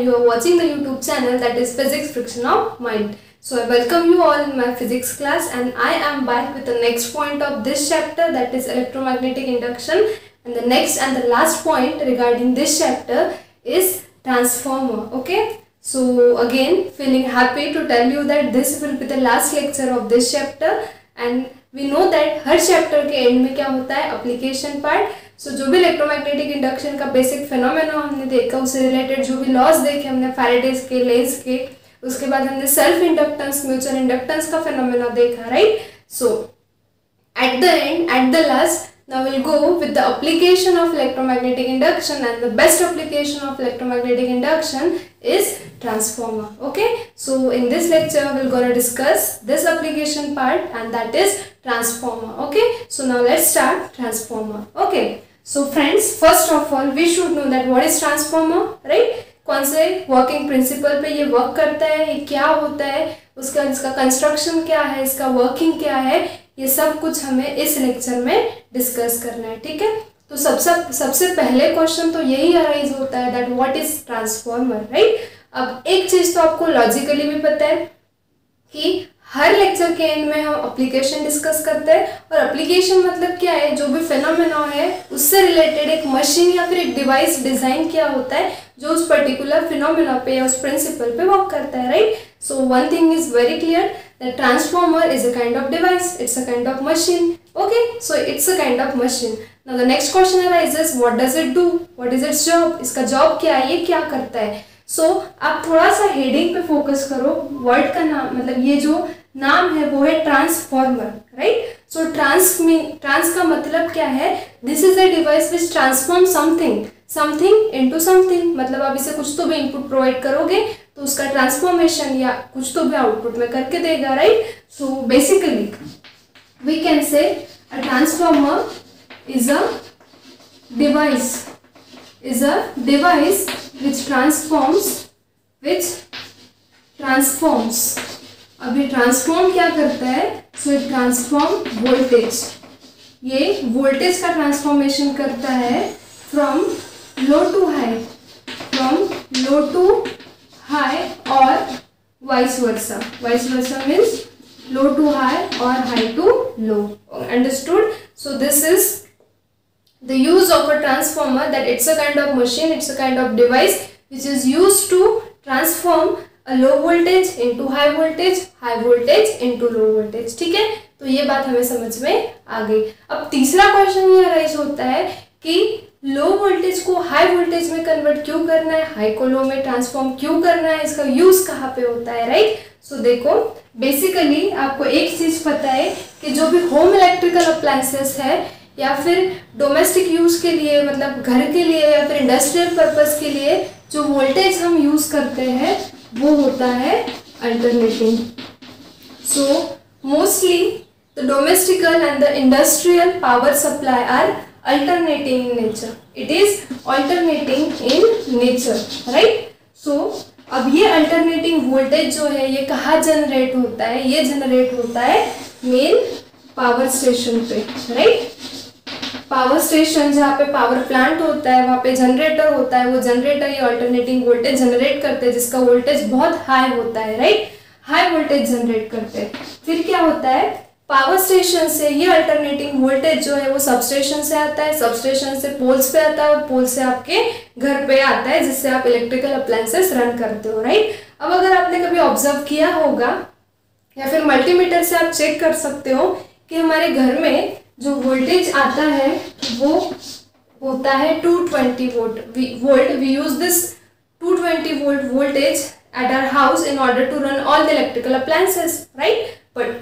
you are watching the YouTube channel that is Physics Friction of Mind. So I welcome you all in my physics class, and I am back with the next point of this chapter, that is electromagnetic induction. And the next and the last point regarding this chapter is transformer. Okay. So again, feeling happy to tell you that this will be the last lecture of this chapter, and we know that her chapter के and में क्या होता है, application part. सो जो भी electromagnetic induction का basic phenomena हमने देखा, उससे रिलेटेड जो भी लॉज देखे हमने फैराडेज के, लेंज के, उसके बाद हमने सेल्फ इंडक्टेंस, म्यूचुअल इंडक्टेंस का फिनोमेना देखा, right. So at the end, at the last, now we'll go with the application of electromagnetic induction, and the best application of electromagnetic induction is transformer. Okay, so in this lecture we're going to discuss this application part, and that is transformer. Okay, so now let's start transformer. Okay, so friends, first of all we should know that what is transformer, right. कौन से working principle पे ये work करता है, ये क्या होता है, इसका कंस्ट्रक्शन क्या है, इसका वर्किंग क्या है, ये सब कुछ हमें इस लेक्चर में डिस्कस करना है. ठीक है, तो सबसे पहले क्वेश्चन तो यही अराइज होता है that what is transformer, right. अब एक चीज तो आपको लॉजिकली भी पता है कि हर लेक्चर के एंड में हम एप्लीकेशन डिस्कस करते हैं, और एप्लीकेशन मतलब क्या है, जो भी फिनोमेना है उससे रिलेटेड एक मशीन या फिर एक डिवाइस डिजाइन किया होता है जो उस पर्टिकुलर फिनोमेना पे या उस प्रिंसिपल पे वर्क करता है, right. So one thing is very clear that transformer is a kind of device, it's a kind of machine. Okay, so it's a kind of machine. Now the next question arises, what does it do, what is it's job, इसका job क्या है, ये क्या करता है. सो आप थोड़ा सा हेडिंग पे फोकस करो. वर्ड का नाम, मतलब ये जो नाम है वो है ट्रांसफॉर्मर, राइट. सो ट्रांस का मतलब क्या है, this is a device which transform something into something. मतलब आप इसे कुछ तो भी इनपुट प्रोवाइड करोगे तो उसका ट्रांसफॉर्मेशन या कुछ तो भी आउटपुट में करके देगा, right. So basically we can say a transformer is a device which transforms. अभी ट्रांसफॉर्म क्या करता है, सो इट ट्रांसफॉर्म वोल्टेज. ये वोल्टेज का ट्रांसफॉर्मेशन करता है फ्रॉम लो टू हाई और vice versa. Vice versa means low to high और high to low. Understood. So this is the use of a transformer, that it's a kind of machine, it's a kind of device which is used to transform a low voltage into high voltage into low voltage. ठीक है, तो ये बात हमें समझ में आ गई. अब तीसरा क्वेश्चन ये अराइज होता है कि लो वोल्टेज को हाई वोल्टेज में कन्वर्ट क्यों करना है, हाई को लो में ट्रांसफॉर्म क्यों करना है, इसका यूज कहाँ पे होता है, राइट. सो देखो, बेसिकली आपको एक चीज पता है कि जो भी होम इलेक्ट्रिकल अप्लायंसेस है या फिर डोमेस्टिक यूज के लिए, मतलब घर के लिए या फिर इंडस्ट्रियल पर्पस के लिए जो वोल्टेज हम यूज करते हैं वो होता है alternating. So mostly the domestical and the industrial power supply are alternating in nature. It is alternating in nature, right. So अब ये अल्टरनेटिंग वोल्टेज जो है ये कहाँ जनरेट होता है, ये जनरेट होता है मेन पावर स्टेशन पे, राइट. पावर स्टेशन जहाँ पे पावर प्लांट होता है वहाँ पे जनरेटर होता है, वो जनरेटर ये अल्टरनेटिंग वोल्टेज जनरेट करते हैं जिसका वोल्टेज बहुत हाई होता है, राइट. हाई वोल्टेज जनरेट करते हैं. फिर क्या होता है, पावर स्टेशन से ये अल्टरनेटिंग वोल्टेज जो है वो सबस्टेशन से आता है, सबस्टेशन से पोल्स पे आता है, और पोल से आपके घर पे आता है जिससे आप इलेक्ट्रिकल अप्लायंसेस रन करते हो, राइट. अब अगर आपने कभी ऑब्जर्व किया होगा या फिर मल्टीमीटर से आप चेक कर सकते हो कि हमारे घर में जो वोल्टेज आता है वो होता है 220 volt. We use this 220 volt voltage at our house in order to run all the electrical appliances, right. But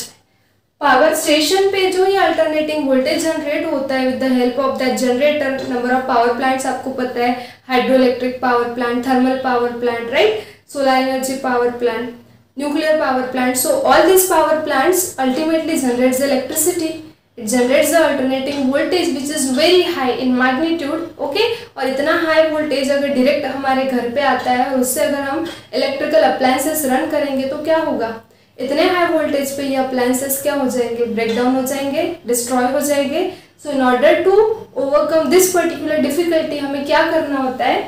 power station पे जो ये अल्टरनेटिंग वोल्टेज जनरेट होता है with the help of that generator, number of power plants आपको पता है, hydro electric power plant, thermal power plant, right, solar energy power plant, nuclear power plant. So all these power plants ultimately generates the electricity. It generates the alternating voltage which is very high in magnitude. Okay, और इतना high voltage अगर direct हमारे घर पे आता है और उससे अगर हम electrical appliances run करेंगे तो क्या होगा, इतने high voltage पे ये appliances क्या हो जाएंगे, break down हो जाएंगे, destroy हो जाएंगे. So in order to overcome this particular difficulty हमें क्या करना होता है,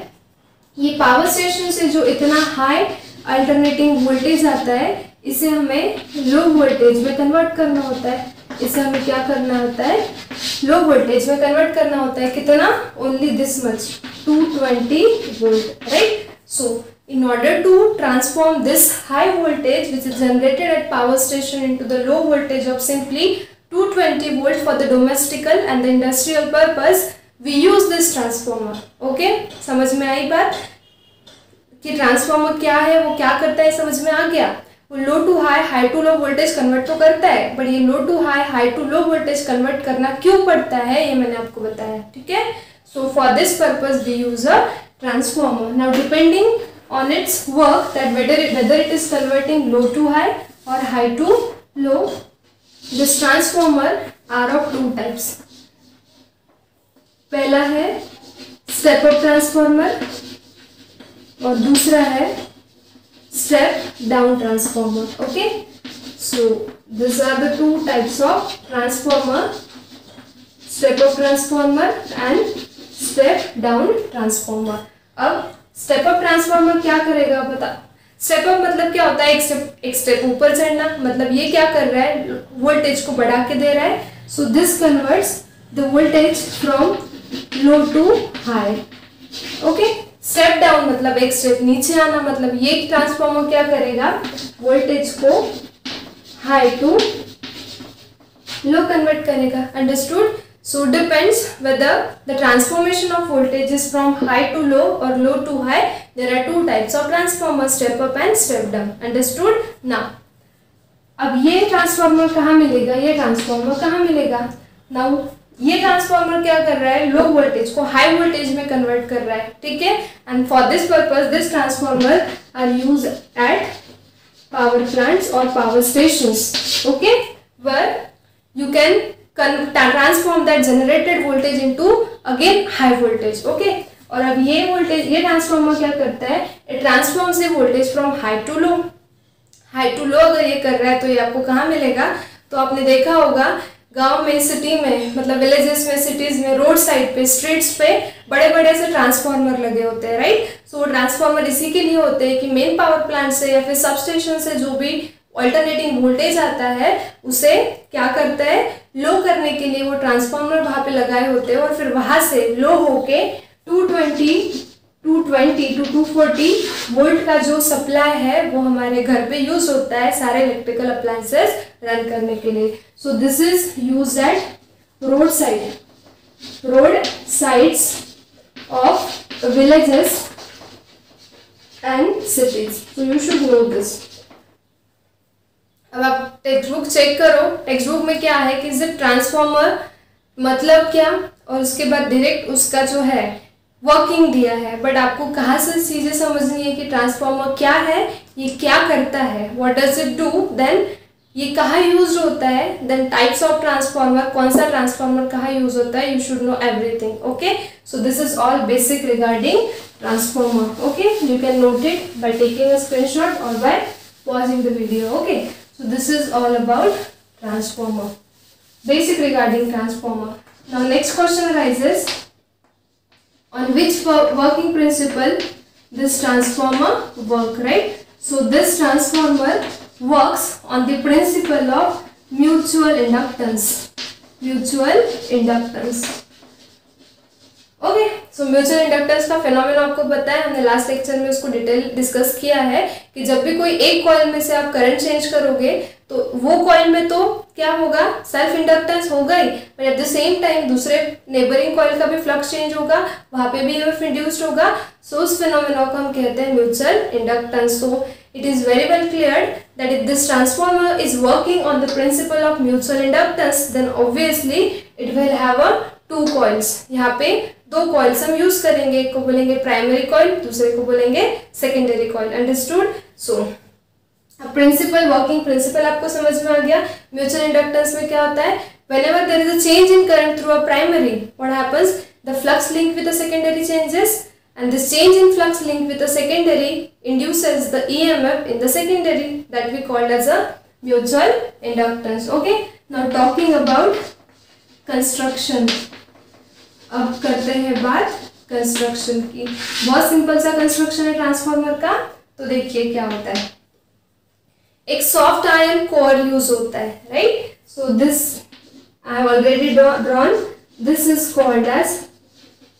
ये पावर स्टेशन से जो इतना हाई अल्टरनेटिंग वोल्टेज आता है इसे हमें लो वोल्टेज में कन्वर्ट करना होता है। इसे हमें क्या करना होता है, लो वोल्टेज में कन्वर्ट करना होता है। कितना, only this much, 220 volt, right. So in order to transform this high voltage which is generated at power station into the low voltage of simply 220 volt for the domestical and the industrial purpose, we use this transformer. Okay, समझ में आई बात कि transformer क्या है, वो क्या करता है, समझ में आ गया। वो low to high, high to low voltage convert तो करता है, बट ये low to high, high to low voltage convert करना क्यों पड़ता है ये मैंने आपको बताया, ठीक है। So for this purpose we use a transformer. Now depending on its work that whether it is converting low to high or high to low, this transformer are of two types. पहला है step up transformer और दूसरा है step down transformer. Okay, so these are the two types of transformer, step up transformer and step down transformer. अब step up transformer क्या करेगा पता, step up मतलब क्या होता है, एक स्टेप ऊपर चढ़ना, मतलब ये क्या कर रहा है, वोल्टेज को बढ़ा के दे रहा है। So this converts the voltage from low to high. Okay, step down मतलब एक स्टेप नीचे आना, मतलब ये ट्रांसफॉर्मर क्या करेगा, वोल्टेज को हाई टू लो कन्वर्ट करेगा। Understood. So depends whether the transformation of voltage is from high to low or low to high. There are two types of transformer, step up and step down. Understood? Now, अब ये transformer कहाँ मिलेगा, ये transformer कहाँ मिलेगा। Now ये transformer क्या कर रहा है, लो वोल्टेज को हाई वोल्टेज में कन्वर्ट कर रहा है, ठीक है। And for this purpose this transformer are use at power plants और power stations, okay, where you can transform that generated voltage into again high voltage. okay, और अब ये वोल्टेज, ये ट्रांसफॉर्मर क्या करता है, it transforms the voltage from high to low. high to low अगर ये कर रहा है तो ये आपको कहाँ मिलेगा, तो आपने देखा होगा गांव में, सिटी में, मतलब विलेजेस में, सिटीज में, रोड साइड पे, स्ट्रीट्स पे बड़े बड़े से ट्रांसफॉर्मर लगे होते हैं, राइट। सो ट्रांसफॉर्मर इसी के लिए होते हैं कि मेन पावर प्लांट से या फिर सब स्टेशन से जो भी अल्टरनेटिंग वोल्टेज आता है उसे क्या करता है, लो करने के लिए वो ट्रांसफॉर्मर वहां पे लगाए होते हैं और फिर वहां से लो होके 220 टू 240 वोल्ट का जो सप्लाई है वो हमारे घर पे यूज होता है सारे इलेक्ट्रिकल अप्लायंसेस रन करने के लिए। So this is use at road sides of villages and cities. So you should know this. अब आप टेक्स्ट बुक चेक करो, टेक्स्ट बुक में क्या है कि सिर्फ ट्रांसफॉर्मर मतलब क्या और उसके बाद डायरेक्ट उसका जो है वर्किंग दिया है, बट आपको कहाँ से चीजें समझनी है कि ट्रांसफॉर्मर क्या है, ये क्या करता है, what does it do, then ये कहाँ यूज होता है, देन टाइप्स ऑफ ट्रांसफॉर्मर, कौन सा ट्रांसफॉर्मर कहाँ यूज होता है, you should know everything. Okay, so this is all basic regarding transformer. Okay, you can note it by taking a screenshot और bye pausing the video. Okay, so this is all about transformer, basic regarding transformer. Now next question arises, on which working principle this transformer work, right? So this transformer works on the principle of mutual inductance. Okay, so mutual inductance का phenomena आपको पता है, हमने last lecture में उसको detail discuss किया है कि जब भी कोई एक कॉइल में से आप करंट चेंज करोगे तो वो कॉइल में तो क्या होगा, सेल्फ इंडक्टेंस होगा ही, but at the same time दूसरे नेबरिंग कॉइल का भी फ्लक्स चेंज होगा, वहां पे भी ईएमएफ इंड्यूस्ड होगा। सो उस फिनोमेना को हम कहते हैं mutual inductance. So it is very well clear that if this transformer is working on the principle of mutual inductance, then obviously it will have a two coils. यहाँ पे दो coils हम यूज करेंगे, एक को बोलेंगे प्राइमरी कॉइल, दूसरे को बोलेंगे secondary coil. Understood. So principal, working principle आपको समझ में आ गया। म्यूचुअल इंडक्टेंस में क्या होता है, whenever there is a change in current through a primary, what happens, the flux link with the secondary changes, and this change in flux link with the secondary induces the EMF in the secondary, that we called as a mutual inductance. Okay, now talking about construction, अब करते हैं बात construction की। बहुत simple सा construction है transformer का। तो देखिए क्या होता है, एक सॉफ्ट आयरन कोर यूज होता है, right. So this I have already drawn, this is called as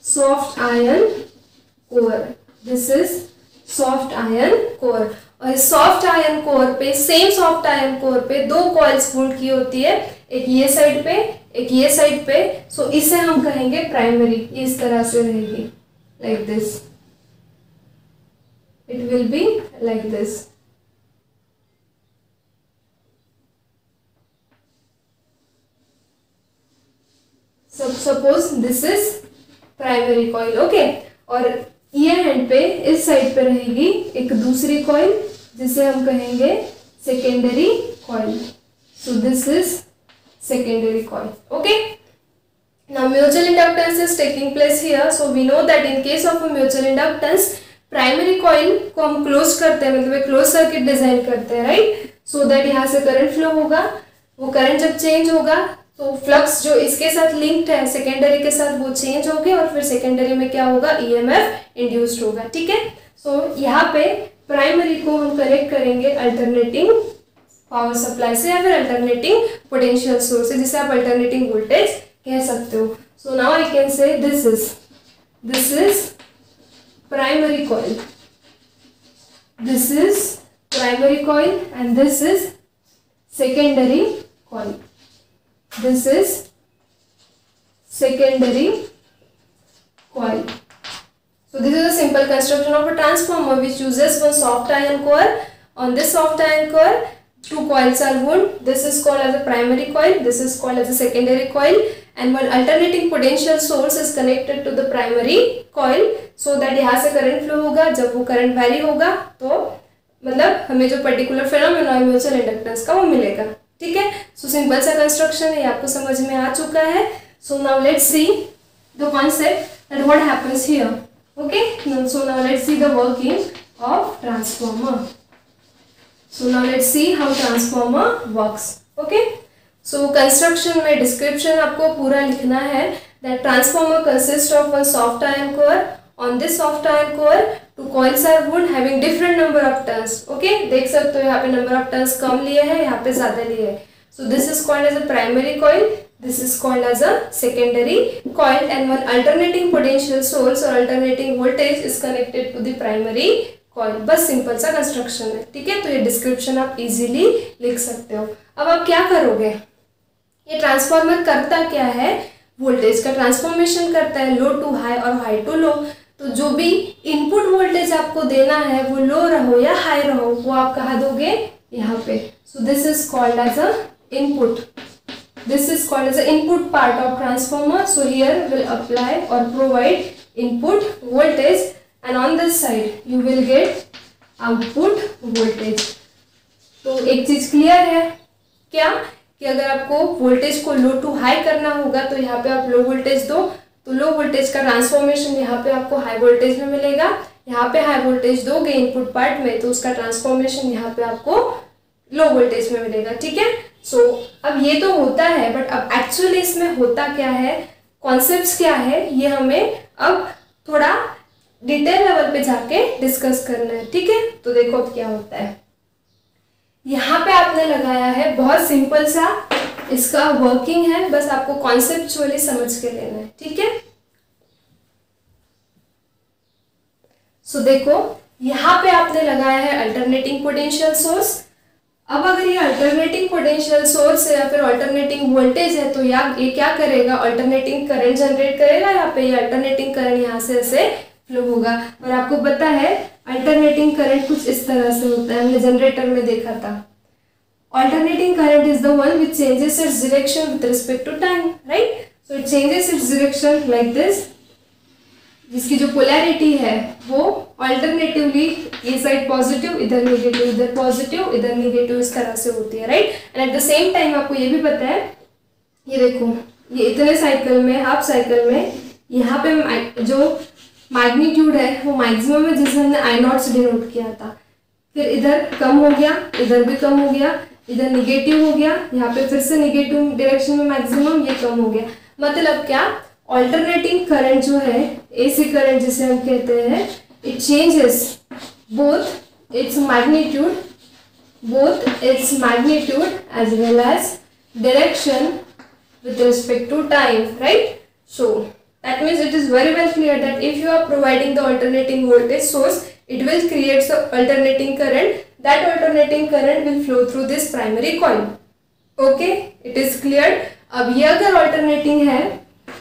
soft iron core, this is soft iron core. और इस सॉफ्ट आयरन कोर पे, सेम सॉफ्ट आयरन कोर पे दो कॉइल्स वुंड की होती है, एक ये साइड पे एक ये साइड पे। सो इसे हम कहेंगे प्राइमरी। इस तरह से रहेगी, like this, it will be like this. Suppose this is primary coil, okay. और ये एंड पे इस साइड पे रहेगी एक दूसरी कॉइल जिसे हम कहेंगे secondary coil. So this is secondary coil, okay. Now mutual inductance is taking place here. So we know that in case of a mutual inductance, primary coil को हम क्लोज करते हैं, मतलब एक क्लोज सर्किट डिजाइन करते हैं, right. So that यहाँ से करंट फ्लो होगा, वो करंट जब चेंज होगा तो फ्लक्स जो इसके साथ लिंक्ड है सेकेंडरी के साथ वो चेंज होगी और फिर सेकेंडरी में क्या होगा, ईएमएफ इंड्यूस्ड होगा, ठीक है। सो यहाँ पे प्राइमरी को हम कनेक्ट करेंगे अल्टरनेटिंग पावर सप्लाई से या फिर अल्टरनेटिंग पोटेंशियल सोर्स से, जिसे आप अल्टरनेटिंग वोल्टेज कह सकते हो। सो नाउ आई कैन से this is primary coil, this is primary coil and this is secondary coil, this is secondary coil. So this is a simple construction of a transformer which uses one soft iron core. On this soft iron core, two coils are wound. This is called as a primary coil, this is called as a secondary coil, and one alternating potential source is connected to the primary coil so that यहाँ से current flow होगा। जब वो current vary होगा तो मतलब हमें जो particular phenomenon म्यूचुअल इंडक्टेंस का वो मिलेगा, ठीक है। सो सिंपल सा कंस्ट्रक्शन है, आपको समझ में आ चुका है। So now let's see the concept that what happens here, okay. So now let's see the working of transformer. So now let's see how transformer works, okay. So construction में description आपको पूरा लिखना है that transformer consist of one soft iron core. On this soft iron core, two coils are wound having different number of turns. Okay, देख सकते हो यहाँ पे number of turns कम लिए हैं, यहाँ पे ज़्यादा लिए हैं. So this is called as a primary coil. This is called as a secondary coil, and one alternating potential source or alternating voltage is connected to the primary coil. बस simple सा construction है, ठीक है। तो ये description आप easily लिख सकते हो। अब आप क्या करोगे, ये ट्रांसफार्मर करता क्या है, वोल्टेज का ट्रांसफॉर्मेशन करता है, लो टू हाई और हाई टू लो। तो जो भी इनपुट वोल्टेज आपको देना है वो लो रहो या हाई रहो, वो आप कहाँ दोगे, यहाँ पे। So this is called as a input, this is called as a input part of transformer. So here will apply और provide input voltage and on this side you will get output voltage. तो एक चीज clear है क्या, कि अगर आपको voltage को लो टू हाई करना होगा तो यहाँ पे आप लो वोल्टेज दो, तो लो वोल्टेज का ट्रांसफॉर्मेशन यहाँ पे आपको हाई वोल्टेज में मिलेगा. यहाँ पे हाई वोल्टेज दोगे इनपुट पार्ट में तो उसका ट्रांसफॉर्मेशन यहाँ पे आपको लो वोल्टेज में मिलेगा, ठीक है. सो अब ये तो होता है, बट अब एक्चुअली इसमें होता क्या है, कॉन्सेप्ट्स क्या है, ये हमें अब थोड़ा डिटेल लेवल पे जाके डिस्कस करना है, ठीक है. तो देखो अब क्या होता है, यहाँ पे आपने लगाया है, बहुत सिंपल सा इसका वर्किंग है, बस आपको कॉन्सेप्चुअली समझ के लेना है, ठीक है. सो देखो यहाँ पे आपने लगाया है अल्टरनेटिंग पोटेंशियल सोर्स. अब अगर ये अल्टरनेटिंग पोटेंशियल सोर्स है या फिर अल्टरनेटिंग वोल्टेज है तो ये क्या करेगा, अल्टरनेटिंग करंट जनरेट करेगा. यहाँ पे ये अल्टरनेटिंग करंट यहाँ से ऐसे फ्लो होगा. और आपको पता है अल्टरनेटिंग करंट कुछ इस तरह से होता है, हमने जनरेटर में देखा था. Alternating current is the one which changes its direction with respect to time, right? So it changes its direction like this. जिसकी जो पोलैरिटी है वो अल्टरनेटिवली ये साइड पॉजिटिव, इधर नेगेटिव, इधर पॉजिटिव, इधर नेगेटिव, इस तरह से होती है, right. And eight the same time आपको ये भी पता है, ये देखो ये इतने साइकिल में, हाफ साइकिल में यहाँ पे जो मैग्नीट्यूड है वो मैक्सिमम है जिसे हमने आई नॉट से डिनोट किया था. फिर इधर कम हो गया, इधर भी कम हो गया, इधर निगेटिव हो गया, यहाँ पे फिर से निगेटिव डायरेक्शन में मैक्सिमम, ये कम हो गया. मतलब क्या, ऑल्टरनेटिंग करंट जो है, एसी करंट जिसे हम कहते हैं, it changes both its magnitude as well as direction with respect to time, right? So that means it is very well clear that if you are providing the alternating voltage source, it will create the alternating current. That alternating current will flow through this primary coil. Okay, it is clear. अब ये अगर alternating है,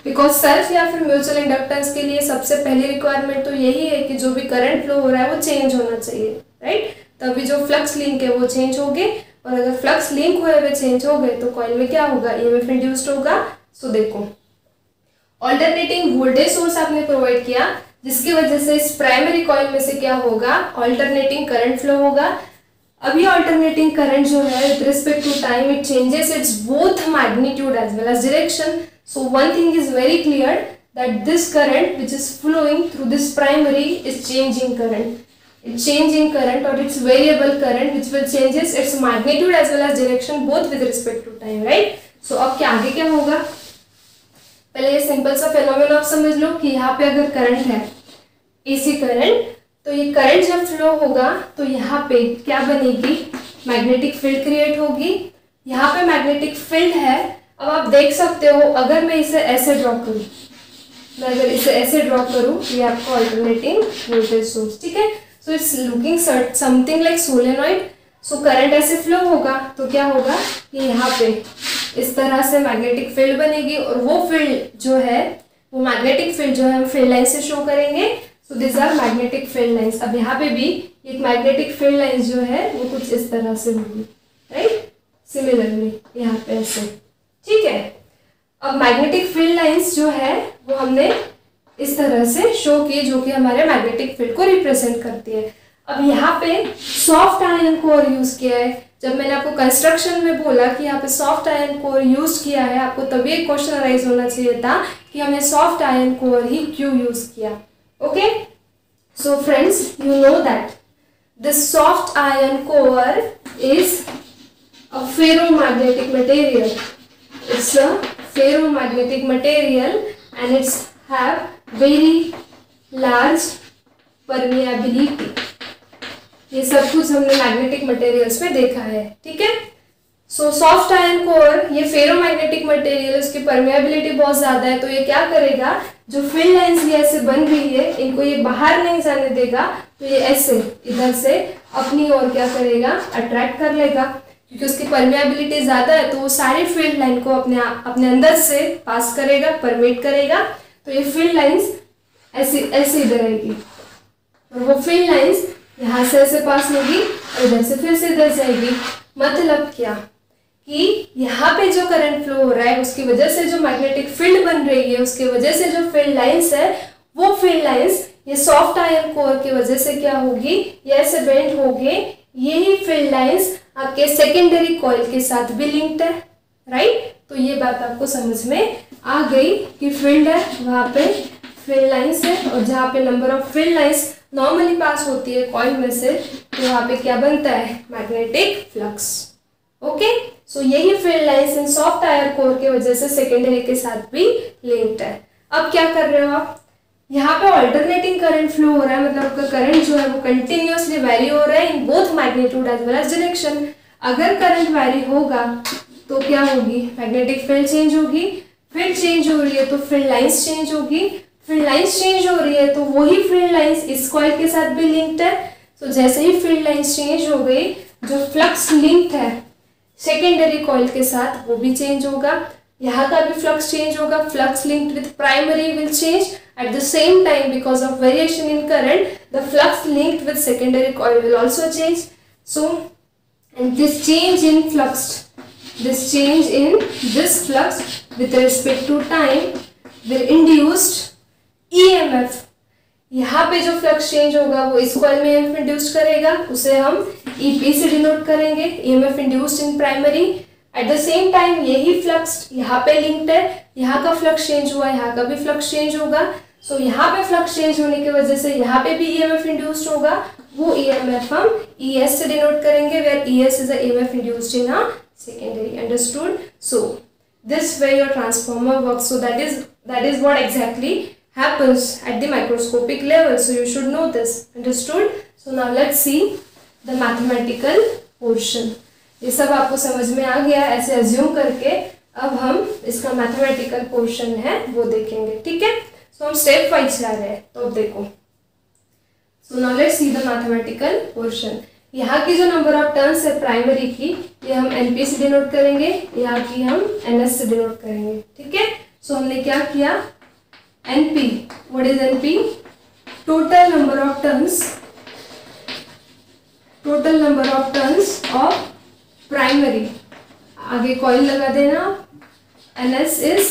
because self या फिर mutual inductance के लिए सबसे पहली रिक्वायरमेंट तो यही है कि जो भी करंट फ्लो हो रहा है वो चेंज होना चाहिए, राइट? तभी जो फ्लक्स लिंक है वो चेंज होंगे, और अगर फ्लक्स लिंक हुए हुए चेंज हो गए तो कॉइल में क्या होगा, ईएमएफ इंड्यूस्ड होगा. सो देखो, ऑल्टरनेटिंग वोल्टेज सोर्स आपने प्रोवाइड किया, जिसकी वजह से इस प्राइमरी कॉइल में से क्या होगा, ऑल्टरनेटिंग करंट फ्लो होगा. अभी ऑल्टरनेटिंग करंट जो है with respect to time it changes its both magnitude as well as direction. So one thing is very clear that this current which is flowing through this primary is changing current. It's changing current or it's variable current which will changes its magnitude as well as direction both with respect to time, right? So अब क्या आगे क्या होगा, पहले ये simple सा phenomena आप समझ लो कि यहाँ पे अगर करंट है एसी करंट, तो ये करंट जब फ्लो होगा तो यहाँ पे क्या बनेगी, मैग्नेटिक फील्ड क्रिएट होगी. यहाँ पे मैग्नेटिक फील्ड है. अब आप देख सकते हो अगर मैं इसे ऐसे ड्रॉ करूँ, मैं अगर इसे ऐसे ड्रॉ करूँ, ये आपका ऑल्टरनेटिंग वोल्टेज सोर्स, ठीक है. So it's looking something like solenoid. So current ऐसे फ्लो होगा तो क्या होगा कि यहाँ पे इस तरह से मैग्नेटिक फील्ड बनेगी, और वो फील्ड जो है, वो मैग्नेटिक फील्ड जो है हम फील्ड लाइन से शो करेंगे. So this are magnetic field lines. अब यहाँ पे भी एक मैग्नेटिक फील्ड लाइंस जो है वो कुछ इस तरह से होगी, राइट? सिमिलरली यहाँ पे ऐसे, ठीक है. अब मैग्नेटिक फील्ड लाइंस जो है वो हमने इस तरह से शो की, जो कि हमारे मैग्नेटिक फील्ड को रिप्रेजेंट करती है. अब यहाँ पे सॉफ्ट आयन कोर यूज किया है. जब मैंने आपको कंस्ट्रक्शन में बोला कि यहाँ पे सॉफ्ट आयन कोर यूज किया है, आपको तभी एक क्वेश्चन अराइज होना चाहिए था कि हमने सॉफ्ट आयन कोर ही क्यों यूज किया. Okay, so friends, you know that this soft iron core is a ferromagnetic material. It's a ferromagnetic material and it's have very large permeability. ये सब कुछ हमने मैग्नेटिक मटेरियल्स में देखा है, ठीक है. सो सॉफ्ट आयन कोर, ये फेरोमैग्नेटिक मटेरियल, उसकी परमेबिलिटी बहुत ज्यादा है, तो ये क्या करेगा, जो फील्ड लाइंस ये ऐसे बन रही है इनको ये बाहर नहीं जाने देगा, तो ये ऐसे इधर से अपनी ओर क्या करेगा, अट्रैक्ट कर लेगा. क्योंकि उसकी परमेबिलिटी ज्यादा है तो वो सारी फील्ड लाइन को अपने अंदर से पास करेगा, परमिट करेगा. तो ये फील्ड लाइंस ऐसे इधर आएगी, और वो फील्ड लाइंस यहाँ से ऐसे पास होगी और इधर से फिर से इधर जाएगी. मतलब क्या कि यहाँ पे जो करंट फ्लो हो रहा है उसकी वजह से जो मैग्नेटिक फील्ड बन रही है, उसकी वजह से जो फील्ड लाइंस है, वो फील्ड लाइंस ये सॉफ्ट आयन कोर की वजह से क्या होगी, ये ऐसे बेंड होगी. यही फील्ड लाइंस आपके सेकेंडरी कॉइल के साथ भी लिंक्ड है, राइट? तो ये बात आपको समझ में आ गई कि फील्ड है, वहां पे फील्ड लाइंस है, और जहाँ पे number of field lines normally pass होती है कॉइल में से, तो वहां पे क्या बनता है, मैग्नेटिक फ्लक्स. ओके, सो यही field lines in soft iron core की वजह से सेकेंडरी के साथ भी लिंक्ड है. अब क्या कर रहे हो आप, यहाँ पे ऑल्टरनेटिंग करंट फ्लो हो रहा है, मतलब आपका करंट जो है वो कंटिन्यूअसली वैरी हो रहा है in both magnitude as well as direction. अगर करंट वैरी होगा तो क्या होगी, मैग्नेटिक फील्ड चेंज होगी. फील्ड चेंज हो रही है तो फील्ड लाइंस चेंज होगी. फील्ड लाइंस चेंज हो रही है तो वही फील्ड लाइंस इस कॉइल के साथ भी लिंक्ड है. तो जैसे ही फील्ड लाइंस चेंज हो गई, जो फ्लक्स लिंक्ड है सेकेंडरी कॉइल के साथ वो भी चेंज होगा. यहाँ का भी फ्लक्स चेंज होगा. Flux linked with primary will change. At the same time, because of variation in current, the flux linked with secondary coil will also change. So, and this change in flux with respect to time will induce EMF. यहाँ पे जो flux change होगा वो इस coil में EMF induce करेगा, उसे हम EP से डिनोट करेंगे, EMF induced in primary. Eight the same time यही फ्लक्स यहाँ पे लिंक्ड है, यहाँ का फ्लक्स चेंज हुआ, यहाँ का भी फ्लक्स चेंज होगा. सो यहाँ पे फ्लक्स चेंज होने की वजह से यहाँ पे भी EMF इंड्यूस्ड होगा. वो EMF हम ES से डिनोट करेंगे, where ES is a EMF induced in a secondary. Understood? So this way your transformer works. So that is that is what exactly happens at the microscopic level. So you should know this. Understood? So now let's see the mathematical portion. ये सब आपको समझ में आ गया ऐसे assume करके अब हम इसका मैथमेटिकल पोर्शन है वो देखेंगे. ठीक है. सो हम स्टेप वाइज जा रहे हैं. तो अब देखो. So now let's see the mathematical portion. यहाँ की जो नंबर ऑफ टर्न्स है प्राइमरी की ये हम एनपी से डिनोट करेंगे. यहाँ की हम एनएस से डिनोट करेंगे. ठीक है. सो हमने क्या किया. NP. What is NP? Total number of turns. Total number of turns of primary. आगे कॉइल लगा देना. NS is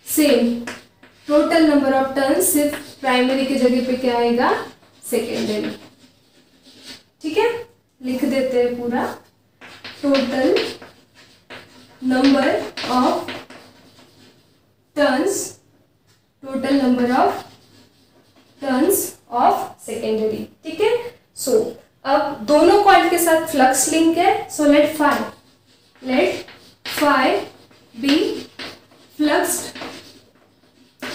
same. Total number of turns सिर्फ प्राइमरी की जगह पे क्या आएगा? सेकेंडरी. ठीक है. लिख देते हैं पूरा. Total number of turns. Total number of turns of secondary. ठीक है. सो अब दोनों कॉइल के साथ फ्लक्स लिंक है. So let phi be fluxed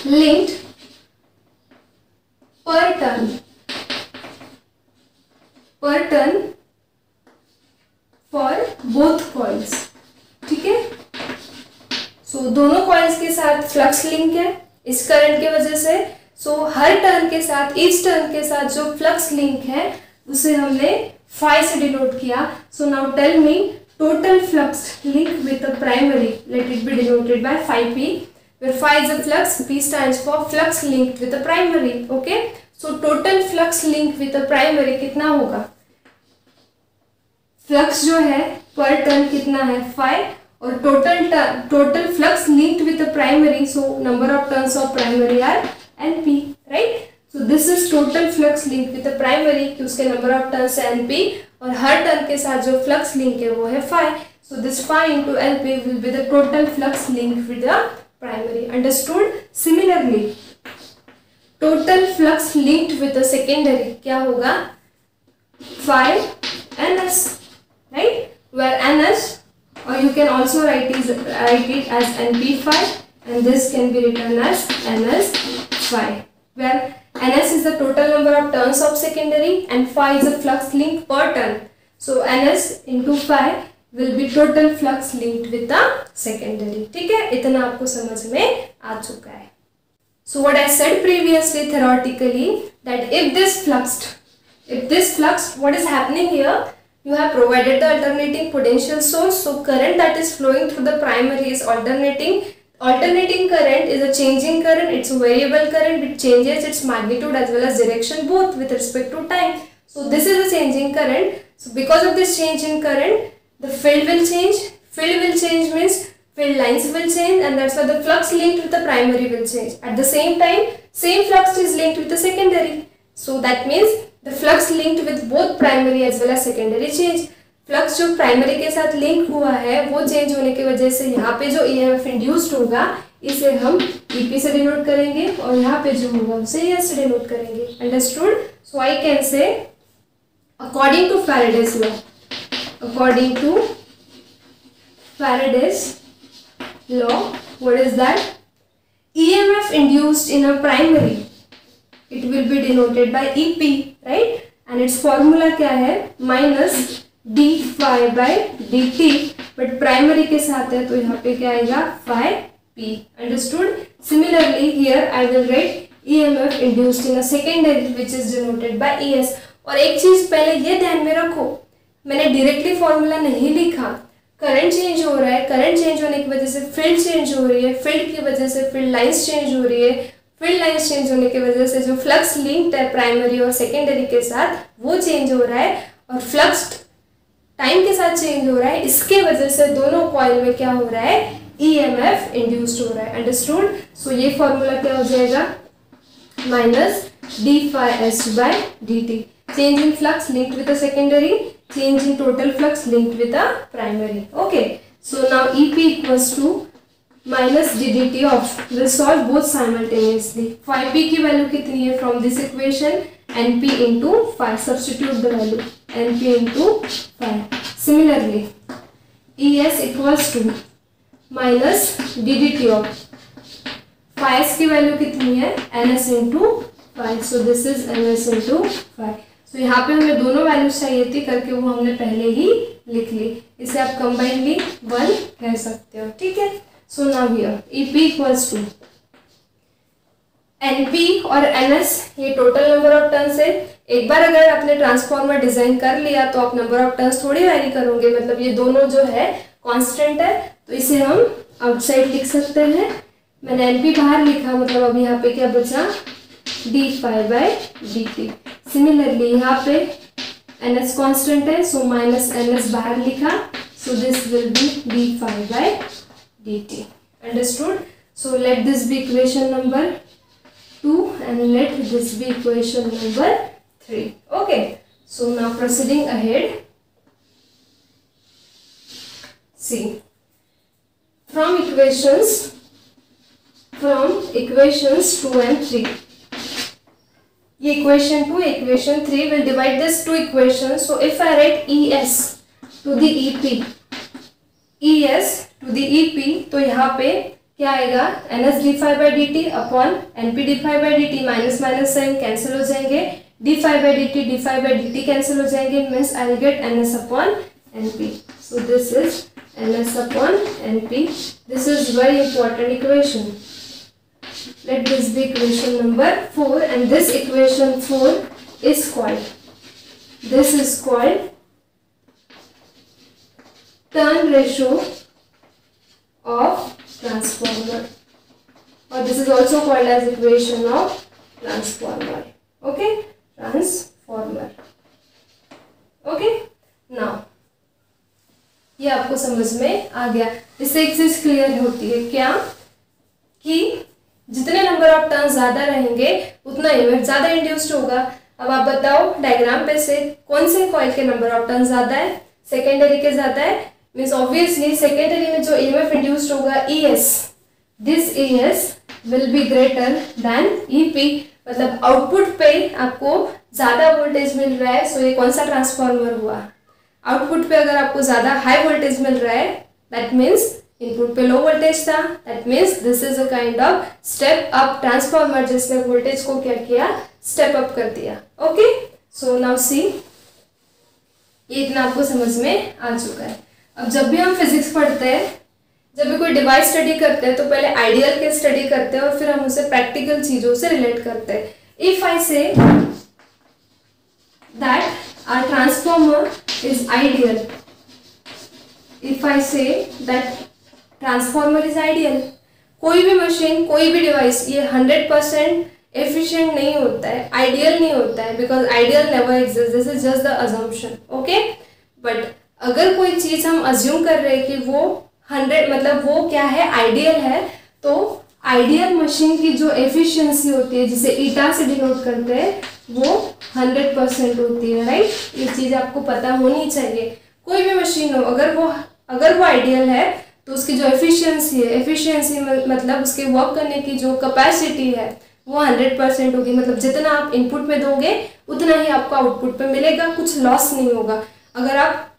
linked per turn for both coils. ठीक है. सो दोनों कॉइल्स के साथ फ्लक्स लिंक है इस करंट के वजह से. सो हर टर्न के साथ ईच टर्न के साथ जो फ्लक्स लिंक है उसे हमने फाई से डिनोट किया. So now tell me total flux link with the primary. Let it be denoted by phi P. Where phi is a flux, P stands for flux linked with the primary. Okay, so total flux linked with the primary कितना होगा? Flux जो है पर turn कितना है? phi. और total flux linked with the primary, so number of turns of primary are NP, right? So this is total flux linked with the primary कि उसके number of turns है NP और हर टर्न के साथ जो फ्लक्स लिंक है वो है phi. So this phi into NP will be the total flux linked with the primary. Understood? Similarly, total flux linked with the secondary क्या होगा? phi ns, right? Where ns, or you can also write it as np phi, and this can be written as ns phi. Where ns is the total number of turns of secondary and phi is the flux link per turn. So ns into phi will be total flux linked with the secondary. ठीक है. इतना आपको समझ में आ चुका है. So what I said previously theoretically that if this fluxed, what is happening here? You have provided the alternating potential source. So current that is flowing through the primary is alternating. Alternating current is a changing current. It's a variable current. It changes its magnitude as well as direction both with respect to time. So this is a changing current. So because of this change in current, the field will change. Field will change means field lines will change, and that's why the flux linked with the primary will change. At the same time, same flux is linked with the secondary. So that means the flux linked with both primary as well as secondary change. Flux जो primary के साथ link हुआ है वो change होने की वजह से यहाँ पे जो EMF induced होगा इसे हम EP से denote करेंगे और यहाँ पे जो होगा उसे ES से denote करेंगे. Understood? So I can say according to Faraday's law. According to Faraday's law, what is that? EMF induced in a primary, it will be denoted by EP, right? And its formula क्या है? Minus d phi by dt. But primary के साथ है तो यहाँ पे क्या आएगा? phi p. Understood? Similarly, here I will write EMF induced in a secondary, which is denoted by ES. और एक चीज पहले ये ध्यान में रखो, मैंने डायरेक्टली फॉर्मूला नहीं लिखा. करंट चेंज हो रहा है. करंट चेंज होने की वजह से फील्ड चेंज हो रही है. फील्ड की वजह से फील्ड लाइंस चेंज हो रही है. फील्ड लाइंस चेंज होने की वजह से जो फ्लक्स लिंक्ड है प्राइमरी और सेकेंडरी के साथ वो चेंज हो रहा है और फ्लक्स टाइम के साथ चेंज हो रहा है. इसके वजह से दोनों कॉइल में क्या हो रहा है? EMF इंड्यूस्ड हो रहा है. अंडरस्टूड? सो ये फॉर्मूला क्या हो जाएगा? Minus d phi s by dt. Change in flux linked with the secondary, change in total flux linked with the primary. Okay, so now EP equals to minus ddt of, we'll solve both simultaneously. Phi p की value कितनी है from this equation? np into phi. Substitute the value np into phi. Similarly, Es equals to minus ddt of five की value कितनी है, ns into 5, so this is ns into 5। सो यहाँ पे हमें दोनों वैल्यूज चाहिए थी, करके वो हमने पहले ही लिख ली, इसे आप कंबाइनली 1 कह सकते हो, ठीक है। So now here EP equals to NP और NS, ये टोटल नंबर ऑफ टर्न्स है। एक बार अगर आपने ट्रांसफॉर्मर डिजाइन कर लिया तो आप नंबर ऑफ टर्न्स थोड़ी वेरी करोगे, मतलब ये दोनों जो है कांस्टेंट है, तो इसे हम आउटसाइड लिख सकते हैं। मैंने NP बाहर लिखा, मतलब अब यहाँ पे क्या बचा, d5/dt। सिमिलरली यहाँ पे NS कांस्टेंट है, सो माइनस NS बाहर लिखा, so this will be d5/dt। Understood? So let this be equation number 2 and let this be equation number 3. Okay, so now proceeding ahead, see from equations 2 and 3, ये equation 2 equation 3 will divide this two equations. So if I write ES to the EP, तो यहाँ पे क्या आएगा, NS d5/dt upon NP d5/dt, minus minus sign cancel हो जाएंगे, d5/dt cancel हो जाएंगे, means I will get NS upon NP। So this is NS upon NP। This is very important equation. Let this be equation number 4 and this equation 4 is called turn ratio of transformer, or this is also called as equation of transformer. Okay, transformer. Okay, now ये आपको समझ में आ गया। इससे एक चीज clear होती है क्या, कि जितने नंबर ऑफ टर्न्स ज्यादा रहेंगे उतना ईएमएफ ज्यादा इंड्यूस्ड होगा। अब आप बताओ डायग्राम पे से कौन से कॉइल के नंबर ऑफ टर्न्स ज्यादा है, सेकेंडरी के ज्यादा है, मीन्स ऑब्वियसली सेकेंडरी में जो ईएमएफ इंड्यूस्ड होगा ES, this ES will be greater than EP, मतलब आउटपुट पे आपको ज्यादा वोल्टेज मिल रहा है। सो ये कौन सा ट्रांसफार्मर हुआ, आउटपुट पे अगर आपको ज्यादा हाई वोल्टेज मिल रहा है, दैट मीन्स इनपुट पे लो वोल्टेज था, that means this is a kind of step up transformer, जिसने वोल्टेज को क्या किया, स्टेप अप कर दिया। ओके, सो नाउ सी, ये इतना आपको समझ में आ चुका है। अब जब भी हम फिजिक्स पढ़ते हैं, जब भी कोई डिवाइस स्टडी करते हैं, तो पहले आइडियल के स्टडी करते हैं और फिर हम उसे प्रैक्टिकल चीजों से रिलेट करते हैं। If I say that our transformer is ideal, if I say that transformer is ideal, कोई भी मशीन, कोई भी डिवाइस ये 100% एफिशिएंट नहीं होता है, आइडियल नहीं होता है, because ideal never exist, this is just the assumption. Okay, but अगर कोई चीज हम अज्यूम कर रहे हैं कि वो 100 मतलब वो क्या है, आइडियल है, तो आइडियल मशीन की जो एफिशिएंसी होती है, जिसे ईटा से डिनोट करते हैं, वो 100% होती है, राइट। ये चीज आपको पता होनी चाहिए। कोई भी मशीन हो, अगर वो आइडियल है तो उसकी जो एफिशिएंसी है, एफिशिएंसी मतलब उसके वर्क करने की जो कैपेसिटी है, वो 100% होगी। मतलब जितना आप इनपुट में दोगे उतना ही आपको आउटपुट पे मिलेगा, कुछ लॉस नहीं होगा। अगर आप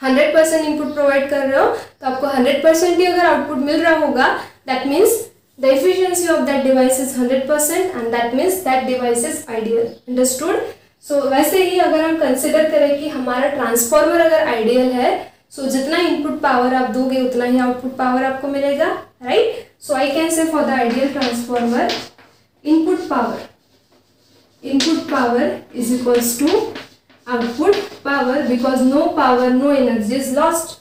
100% इनपुट प्रोवाइड कर रहे हो तो आपको 100% ही अगर आउटपुट मिल रहा होगा, that means the efficiency of that device is 100% and that means that device is ideal. Understood? So वैसे ही अगर हम कंसिडर करें कि हमारा ट्रांसफॉर्मर अगर आइडियल है, सो जितना इनपुट पावर आप दोगे उतना ही आउटपुट पावर आपको मिलेगा, राइट। सो आई कैन से for the ideal transformer, input power is equals to output power, because no power, no energy is lost.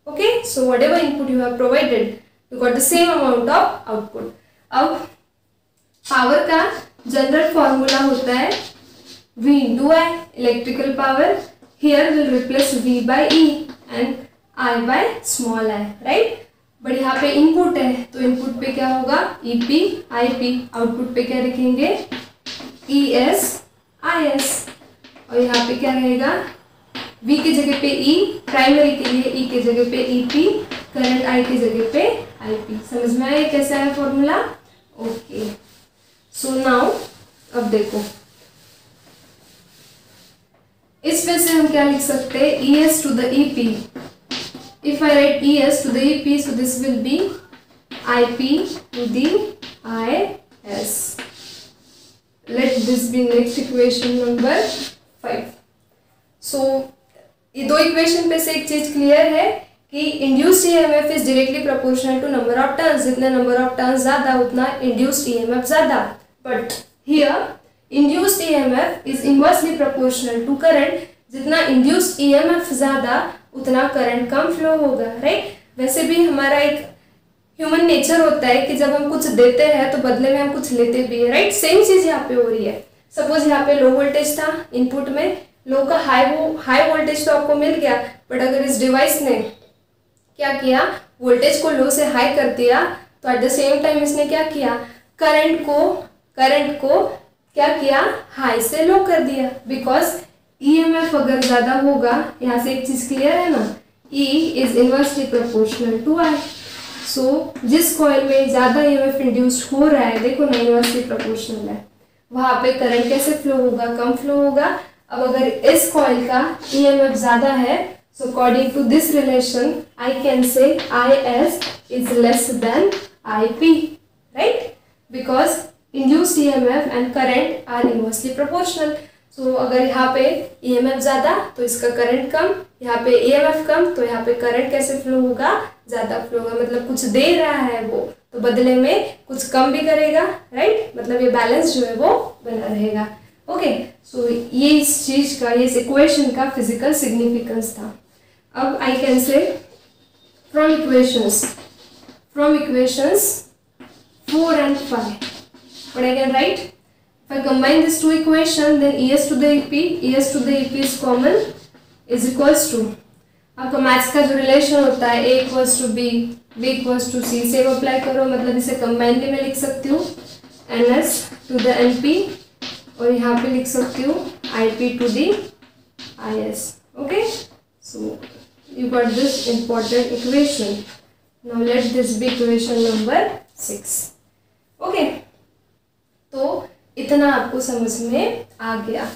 Okay, so whatever input you have provided, you got the same amount of output. अब power का general formula होता है V into I, electrical power here will replace V by E and I by small I, right? But यहाँ पे input है तो input पे क्या होगा, EP IP, आउटपुट पे क्या लिखेंगे, ES IS, और यहाँ पे क्या रहेगा, V की जगह पे E, प्राइमरी के लिए E की जगह पे EP, करंट I की जगह पे IP। समझ में आया कैसा है फॉर्मूला? ओके, सो नाउ अब देखो, इस पे से हम क्या लिख सकते हैं, ES to the EP। If I write ES to the EP, so this will be IP to the IS. Let this be next equation number 5. So ये दो इक्वेशन पे से एक चीज क्लियर है कि induced EMF is directly proportional to number of turns. जितना number of turns ज्यादा उतना इंड्यूस्ड ईएमएफ ज्यादा. But here induced EMF is inversely proportional to current. जितना इंड्यूस्ड ईएमएफ ज्यादा उतना करंट कम फ्लो होगा. राइट. वैसे भी हमारा एक ह्यूमन नेचर होता है कि जब हम कुछ देते हैं तो बदले में हम कुछ लेते भी है. राइट. सेम चीज यहाँ पे हो रही है. सपोज यहाँ पे लो वोल्टेज था इनपुट में, लो का हाई वोल्टेज तो आपको मिल गया. बट अगर इस डिवाइस ने क्या किया, वोल्टेज को लो से हाई कर दिया, तो एट द सेम टाइम इसने क्या किया, करंट को क्या किया, हाई से लो कर दिया. बिकॉज ईएमएफ अगर ज्यादा होगा, यहाँ से एक चीज क्लियर है ना, E is inversely proportional to I. सो जिस कॉइल में ज्यादा ईएमएफ इंड्यूस्ड हो रहा है, देखो ना इनवर्सली प्रोपोर्शनल है, वहां पे करंट कैसे फ्लो होगा, कम फ्लो होगा. अब अगर इस कॉइल का ईएमएफ ज्यादा है, so according to this relation I can say IS is less than IP, right? Because induced EMF and current are inversely proportional. So अगर यहाँ पे EMF ज़्यादा तो इसका करंट कम, यहाँ पे EMF कम तो यहाँ पे करंट कैसे फ्लो होगा, ज़्यादा फ्लो होगा. मतलब कुछ दे रहा है वो तो बदले में कुछ कम भी करेगा. राइट. मतलब ये बैलेंस जो है वो बना रहेगा. ओके. सो ये इस चीज का, ये इस इक्वेशन का फिजिकल सिग्निफिकेंस था. अब आई कैन से from equations 4 and 5, but I can write, if I combine these two equations, then ES to the EP is common, is equals to, आपका मैथ्स का जो रिलेशन होता है A equals to B, B equals to C, same apply करो. मतलब इसे combine भी मैं लिख सकती हूँ NS to the NP, और यहाँ पे लिख सकती हूँ IP to the IS. Okay. So you got this important equation. Now let this be equation number 6. Okay. तो इतना आपको समझ में आ गया.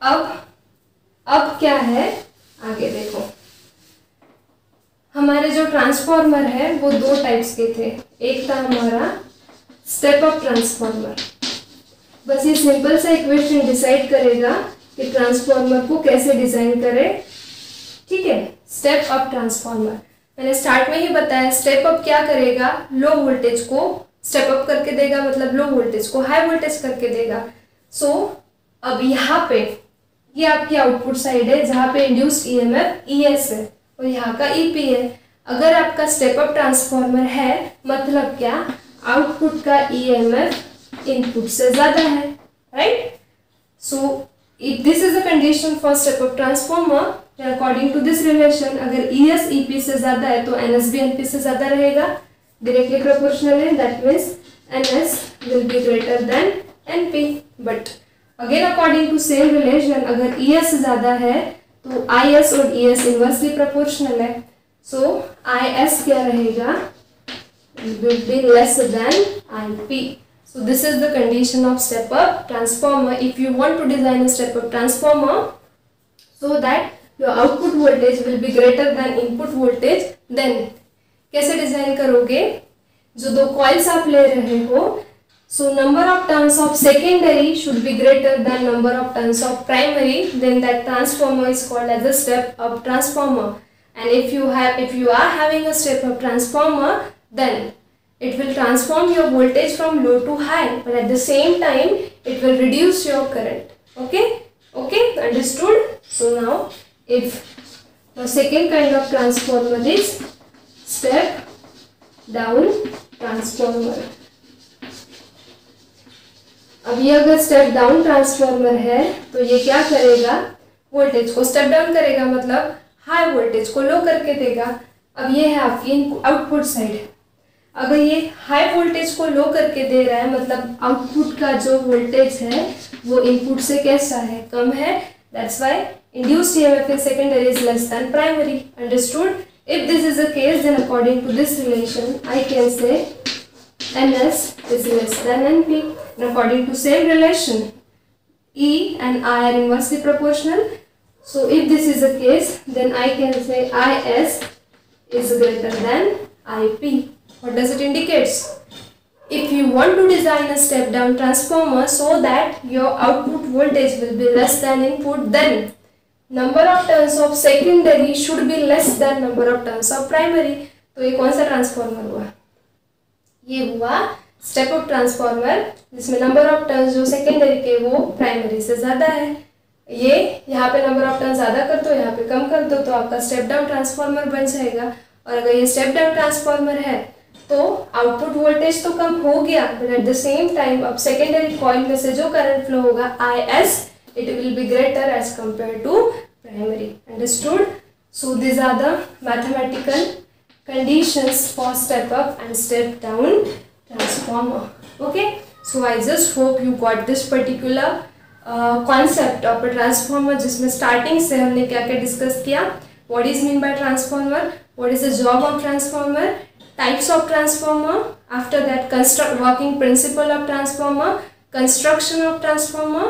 अब क्या है, आगे देखो. हमारे जो ट्रांसफॉर्मर है वो दो टाइप्स के थे. एक था हमारा स्टेप अप ट्रांसफॉर्मर. बस ये सिंपल सा इक्वेशन डिसाइड करेगा कि ट्रांसफॉर्मर को कैसे डिजाइन करें. ठीक है. स्टेप अप ट्रांसफॉर्मर मैंने स्टार्ट में ही बताया. स्टेप अप क्या करेगा, लो वोल्टेज को स्टेप अप करके देगा, मतलब लो वोल्टेज को हाई वोल्टेज करके देगा. सो अब यहाँ पे ये आपकी आउटपुट साइड है जहाँ पे इंड्यूस्ड ईएमएफ ES है और यहाँ का EP है. अगर आपका स्टेप अप ट्रांसफॉर्मर है, मतलब क्या, आउटपुट का EMF इनपुट से ज्यादा है. Right. So if this is a condition for step up transformer, then according to this relation, अगर ES EP से ज्यादा है तो NS भी NP से ज्यादा रहेगा. directly proportional है, that means NS will be greater than NP. but again according to same relation, अगर ES ज्यादा है तो IS और ES inversely proportional है. so IS क्या रहेगा, will be less than IP. So this is the condition of step up transformer. If you want to design a step up transformer so that your output voltage will be greater than input voltage, then कैसे design करोगे, जो दो coils आप ले रहे हो, so number of turns of secondary should be greater than number of turns of primary, then that transformer is called as a step up transformer. And if you are having a step up transformer, then it will transform your voltage from low to high, but at the same time it will reduce your current. Okay, understood? So now if the second kind of transformer is step down transformer. अब ये अगर step down transformer है तो ये क्या करेगा, voltage को step down करेगा, मतलब हाई वोल्टेज को लो करके देगा. अब ये है आपकी आउटपुट साइड. अगर ये हाई वोल्टेज को लो करके दे रहा है, मतलब आउटपुट का जो वोल्टेज है वो इनपुट से कैसा है, कम है. That's why induced EMF in secondary is less than primary. Understood? If this is the case, then according to this relation I can say NS is less than NP. And according to same relation, E and I are inversely proportional. So if this is the case, then I can say IS is greater than IP. What does it indicates? If you want to design a step down transformer so that your output voltage will be less than input, then number of turns of secondary should be less than number of turns of primary. तो ये कौन सा transformer हुआ? ये हुआ step up transformer, जिसमें number of turns जो secondary के वो प्राइमरी से ज़्यादा है। ये यहाँ पे नंबर ऑफ टर्न ज़्यादा कर दो, यहाँ पे कम कर दो, तो आपका स्टेप डाउन ट्रांसफॉर्मर बन जाएगा। और अगर ये स्टेप डाउन ट्रांसफॉर्मर है तो आउटपुट वोल्टेज तो कम हो गया, but at the same time अब सेकेंडरी कॉइल में से जो करंट फ्लो होगा IS, it will be greater as compared to primary. Understood? So these are the mathematical conditions for step up and step down transformer. Okay, so I just hope you got this particular concept of a transformer, जिसमें starting से हमने क्या क्या discuss किया, what is mean by transformer, what is the job of transformer, types of transformer, after that working principle of transformer, construction of transformer,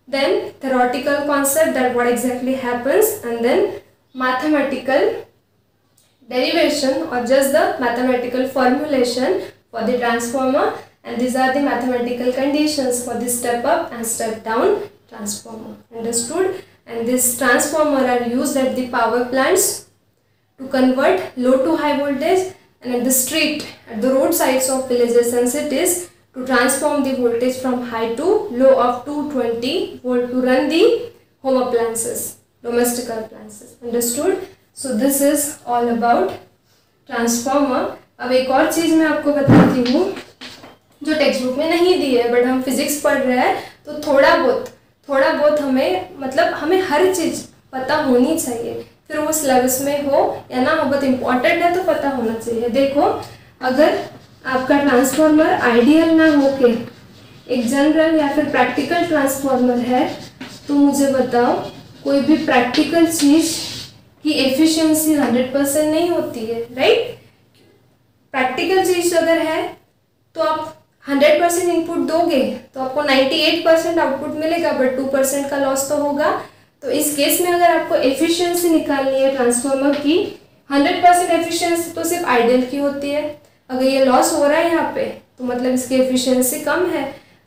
then theoretical concept that what exactly happens, and then mathematical derivation or just the mathematical formulation for the transformer, and these are the mathematical conditions for the step up and step down transformer. Understood? And this transformer are used at the power plants to convert low to high voltage, and at the street, at the roadsides of villages and cities, to transform the voltage from high to low of 220 volt to run the home appliances, domestic appliances. Understood? So this is all about transformer. अब एक और चीज़ मैं आपको बताती हूँ जो text book में नहीं दी है, बट हम फिजिक्स पढ़ रहे हैं तो थोड़ा बहुत हमें, मतलब हमें हर चीज़ पता होनी चाहिए, फिर वो सिलेबस में हो या ना हो, बहुत इम्पॉर्टेंट है तो पता होना चाहिए। देखो, अगर आपका ट्रांसफॉर्मर आइडियल ना होके एक जनरल या फिर प्रैक्टिकल ट्रांसफॉर्मर है, तो मुझे बताओ कोई भी प्रैक्टिकल चीज़ की एफिशिएंसी 100% नहीं होती है, राइट? प्रैक्टिकल चीज़ अगर है तो आप 100% इनपुट दोगे तो आपको 98% आउटपुट मिलेगा, बट 2% का लॉस तो होगा। तो इस केस में अगर आपको एफिशिएंसी निकालनी है ट्रांसफॉर्मर की, 100% एफिशिएंसी तो सिर्फ आइडियल की होती है। अगर ये लॉस हो रहा है यहाँ पे तो मतलब इसकी एफिशिएंसी कम है।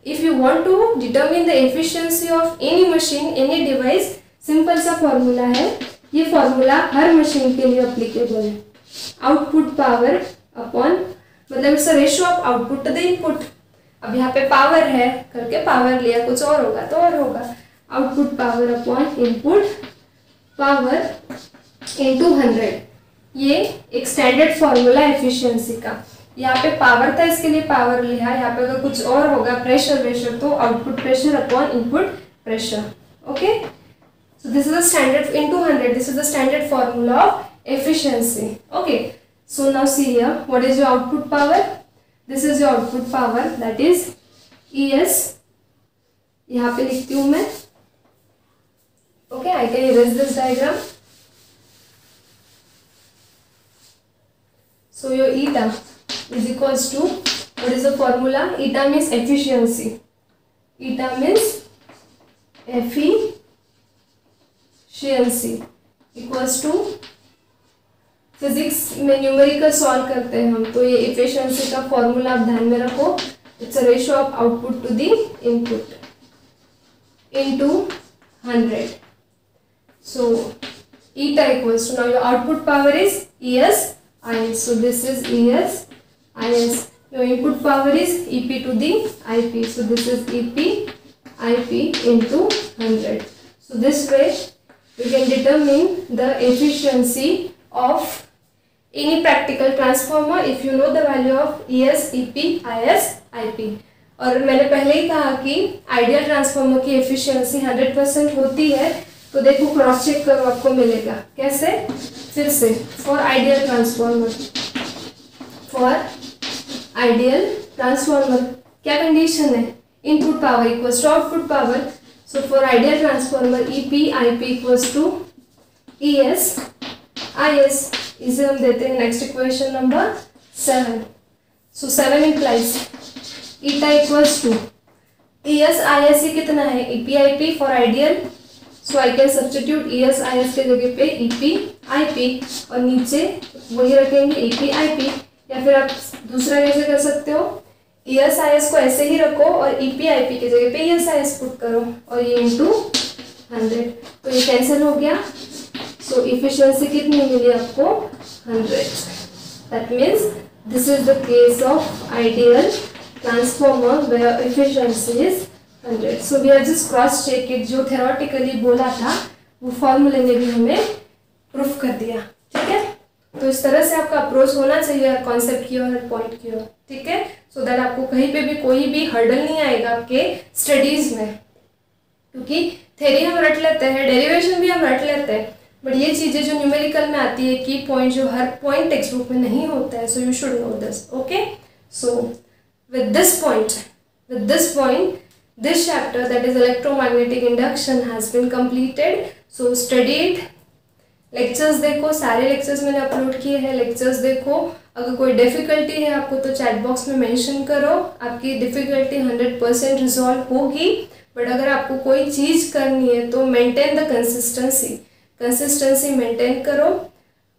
If you want to determine the efficiency of any machine, any device, simple सा फॉर्मूला है, ये फॉर्मूला हर मशीन के लिए अप्लीकेबल है। आउटपुट पावर अपॉन, मतलब it's a ratio of output to the input. अब यहाँ पे पावर है करके पावर लिया, कुछ और होगा तो और होगा। Output power upon input power into 100, ये एक स्टैंडर्ड फॉर्मूला है एफिशिएंसी का। यहाँ पे पावर था, इसके लिए पावर लिया, यहाँ पे अगर कुछ और होगा प्रेशर तो output pressure upon input pressure. Okay, so this is a standard into 100, this is the standard formula of efficiency. Okay, so now see here, what is your output power? This is your output power, that is ES, यहाँ पे लिखती हूँ मैं। Okay, I can erase this diagram. So your eta is equals to, what is the formula? Eta means efficiency. Eta means efficiency equals to, physics में numerical solve करते हैं हम, तो ये एफिशिएंसी का फॉर्मूला आप ध्यान में रखो। It's a ratio of output to the input into 100। So eta equals to, now your output power is ES IS, so this is ES IS, your input power is EP to the IP, so this is EP IP into 100. So this way we can determine the efficiency of any practical transformer if you know the value of ES, EP, IS, IP. और मैंने पहले ही कहा कि ideal transformer की efficiency 100% होती है, तो देखो क्रॉस चेक करो, आपको मिलेगा कैसे, फिर से फॉर आइडियल ट्रांसफॉर्मर, क्या कंडीशन है, input power equals to output power. So for ideal transformer EP IP equals to ES IS, इसे हम देते हैं next equation number 7। So 7 implies eta equals to ES IS, ये कितना है, EP IP for ideal, so I can substitute ES IS के जगह पे EP IP और नीचे वही रखेंगे EP IP, या फिर आप दूसरा कैसे कर सकते हो, ESIS को ऐसे ही रखो और EPIP की जगह पे ESIS पुट करो और ये इंटू 100, तो ये कैंसिल हो गया। सो इफिशियंसी कितनी मिली आपको, 100। That means this is the case of ideal transformer where efficiency is 100। So we are just cross check it, जो थेरोटिकली बोला था वो फॉर्मूले ने भी हमें प्रूफ कर दिया। ठीक है, तो इस तरह से आपका अप्रोच होना चाहिए हर कॉन्सेप्ट की और हर पॉइंट की ओर। ठीक है, सो दैट आपको कहीं पे भी कोई भी हर्डल नहीं आएगा आपके स्टडीज में, क्योंकि थ्योरी हम रट लेते हैं, डेरिवेशन भी हम रट लेते हैं, बट ये चीज़ें जो न्यूमेरिकल में आती है, की पॉइंट जो हर पॉइंट टेक्स्ट बुक में नहीं होता है, सो you should know this. Okay, so with this point this chapter, that is electromagnetic induction, has been completed. So study it. Lectures देखो, सारे लेक्चर्स मैंने अपलोड किए हैं, लेक्चर्स देखो। अगर कोई डिफ़िकल्टी है आपको तो चैट बॉक्स में मेंशन करो, आपकी डिफ़िकल्टी 100% रिजॉल्व होगी। बट अगर आपको कोई चीज़ करनी है तो मेंटेन द कंसिस्टेंसी मेंटेन करो।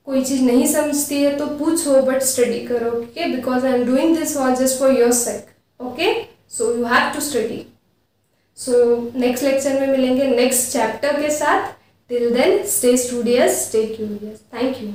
कोई चीज़ नहीं समझती है तो पूछो, बट स्टडी करो। Okay, because I am doing this all just for your sake. Okay, so you have to study. So next lecture में मिलेंगे नेक्स्ट चैप्टर के साथ। Till then stay studious, stay curious. Thank you.